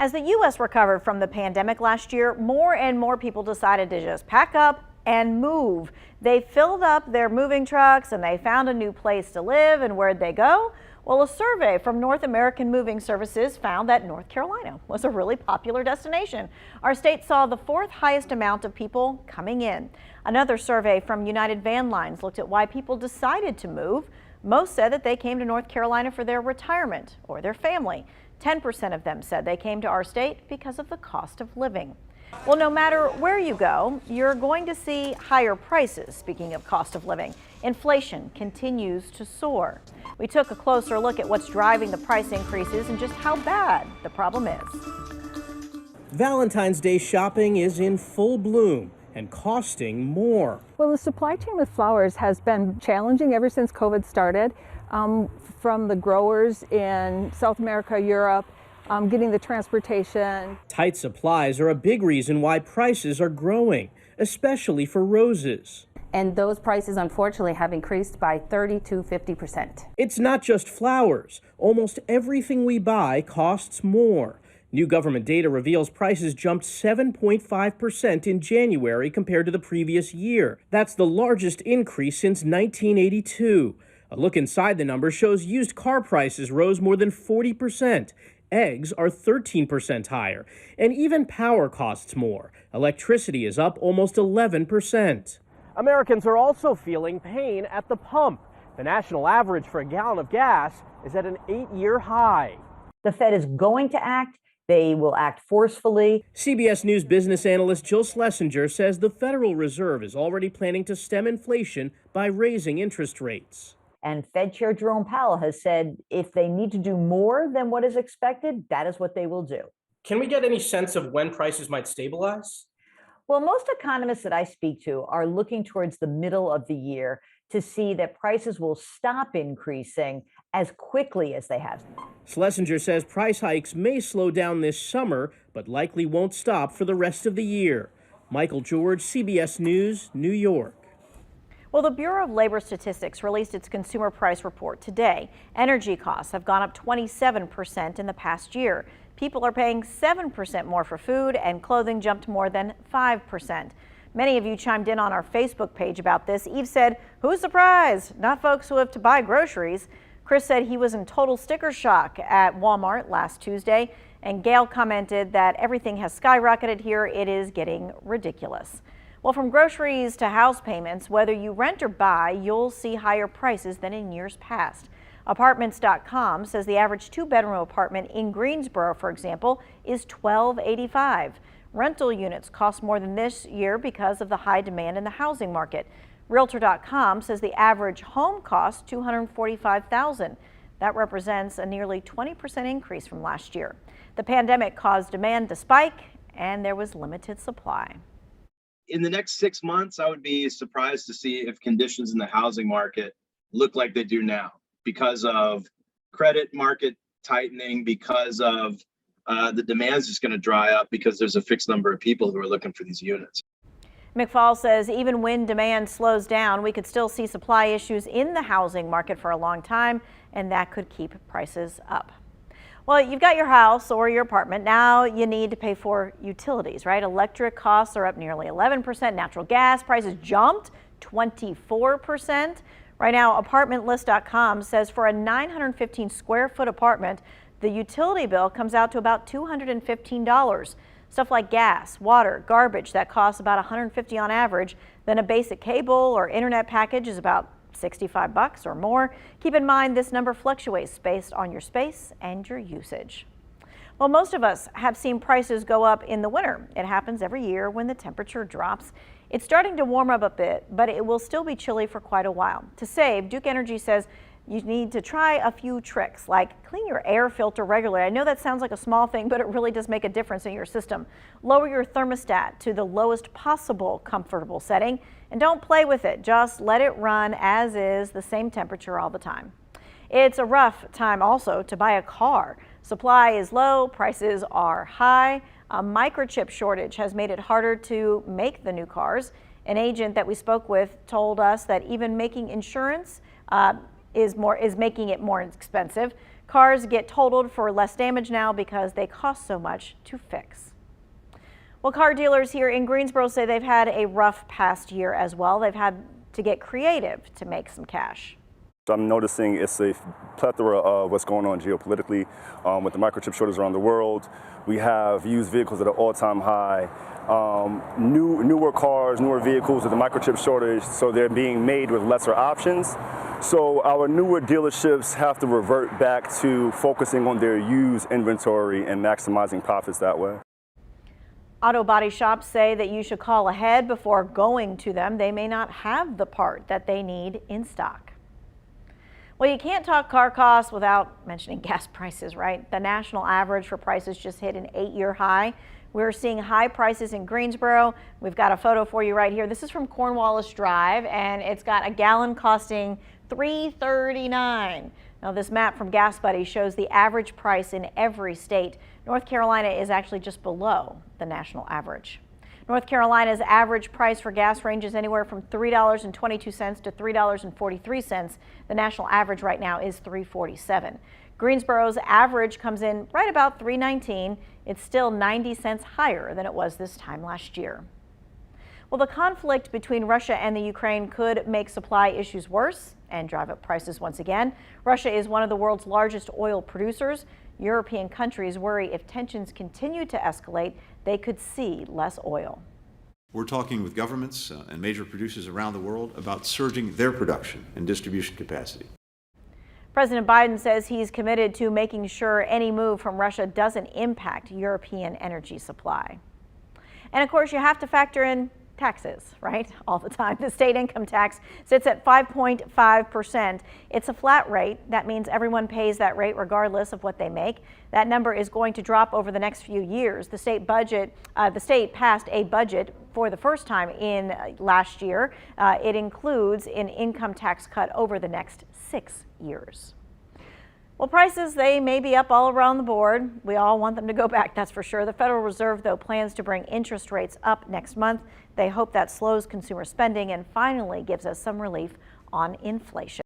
As the U.S. recovered from the pandemic last year, more and more people decided to just pack up and move. They filled up their moving trucks and they found a new place to live. And where'd they go? Well, a survey from North American Moving Services found that North Carolina was a really popular destination. Our state saw the fourth highest amount of people coming in. Another survey from United Van Lines looked at why people decided to move. Most said that they came to North Carolina for their retirement or their family. 10% of them said they came to our state because of the cost of living. Well, no matter where you go, you're going to see higher prices. Speaking of cost of living, inflation continues to soar. We took a closer look at what's driving the price increases and just how bad the problem is. Valentine's Day shopping is in full bloom and costing more. Well, the supply chain with flowers has been challenging ever since COVID started. From the growers in South America, Europe, getting the transportation. Tight supplies are a big reason why prices are growing, especially for roses. And those prices, unfortunately, have increased by 30 to 50%. It's not just flowers. Almost everything we buy costs more. New government data reveals prices jumped 7.5% in January compared to the previous year. That's the largest increase since 1982. A look inside the numbers shows used car prices rose more than 40%. Eggs are 13% higher, and even power costs more. Electricity is up almost 11%. Americans are also feeling pain at the pump. The national average for a gallon of gas is at an 8-year high. The Fed is going to act. They will act forcefully. CBS News business analyst Jill Schlesinger says the Federal Reserve is already planning to stem inflation by raising interest rates. And Fed Chair Jerome Powell has said if they need to do more than what is expected, that is what they will do. Can we get any sense of when prices might stabilize? Well, most economists that I speak to are looking towards the middle of the year to see that prices will stop increasing as quickly as they have. Schlesinger says price hikes may slow down this summer, but likely won't stop for the rest of the year. Michael George, CBS News, New York. Well, the Bureau of Labor Statistics released its consumer price report today. Energy costs have gone up 27% in the past year. People are paying 7% more for food, and clothing jumped more than 5%. Many of you chimed in on our Facebook page about this. Eve said, "Who's surprised? Not folks who have to buy groceries." Chris said he was in total sticker shock at Walmart last Tuesday. And Gail commented that everything has skyrocketed here. It is getting ridiculous. Well, from groceries to house payments, whether you rent or buy, you'll see higher prices than in years past. Apartments.com says the average two-bedroom apartment in Greensboro, for example, is $1,285. Rental units cost more than this year because of the high demand in the housing market. Realtor.com says the average home costs $245,000. That represents a nearly 20% increase from last year. The pandemic caused demand to spike, and there was limited supply. In the next 6 months, I would be surprised to see if conditions in the housing market look like they do now because of credit market tightening, because of the demand's just going to dry up because there's a fixed number of people who are looking for these units. McFall says even when demand slows down, we could still see supply issues in the housing market for a long time, and that could keep prices up. Well, you've got your house or your apartment. Now you need to pay for utilities, right? Electric costs are up nearly 11%. Natural gas prices jumped 24%. Right now, apartmentlist.com says for a 915 square foot apartment, the utility bill comes out to about $215. Stuff like gas, water, garbage, that costs about $150 on average. Then a basic cable or internet package is about $65 or more. Keep in mind this number fluctuates based on your space and your usage. Well, most of us have seen prices go up in the winter. It happens every year when the temperature drops. It's starting to warm up a bit, but it will still be chilly for quite a while. To save, Duke Energy says you need to try a few tricks, like clean your air filter regularly. I know that sounds like a small thing, but it really does make a difference in your system. Lower your thermostat to the lowest possible comfortable setting, and don't play with it. Just let it run as is, the same temperature all the time. It's a rough time also to buy a car. Supply is low, prices are high. A microchip shortage has made it harder to make the new cars. An agent that we spoke with told us that even making insurance is making it more expensive. Cars get totaled for less damage now because they cost so much to fix. Well, car dealers here in Greensboro say they've had a rough past year as well. They've had to get creative to make some cash. I'm noticing it's a plethora of what's going on geopolitically with the microchip shortage around the world. We have used vehicles at an all-time high. Newer cars, newer vehicles with the microchip shortage, so they're being made with lesser options. So our newer dealerships have to revert back to focusing on their used inventory and maximizing profits that way. Auto body shops say that you should call ahead before going to them. They may not have the part that they need in stock. Well, you can't talk car costs without mentioning gas prices, right? The national average for prices just hit an 8-year high. We're seeing high prices in Greensboro. We've got a photo for you right here. This is from Cornwallis Drive, and it's got a gallon costing $3.39. Now, this map from Gas Buddy shows the average price in every state. North Carolina is actually just below the national average. North Carolina's average price for gas ranges anywhere from $3.22 to $3.43. The national average right now is $3.47. Greensboro's average comes in right about $3.19. It's still 90 cents higher than it was this time last year. Well, the conflict between Russia and the Ukraine could make supply issues worse and drive up prices once again. Russia is one of the world's largest oil producers. European countries worry if tensions continue to escalate, they could see less oil. We're talking with governments and major producers around the world about surging their production and distribution capacity. President Biden says he's committed to making sure any move from Russia doesn't impact European energy supply. And of course, you have to factor in taxes, right? All the time. The state income tax sits at 5.5%. It's a flat rate. That means everyone pays that rate regardless of what they make. That number is going to drop over the next few years. The state passed a budget for the first time in last year. It includes an income tax cut over the next 6 years. Well, prices, they may be up all around the board. We all want them to go back, that's for sure. The Federal Reserve, though, plans to bring interest rates up next month. They hope that slows consumer spending and finally gives us some relief on inflation.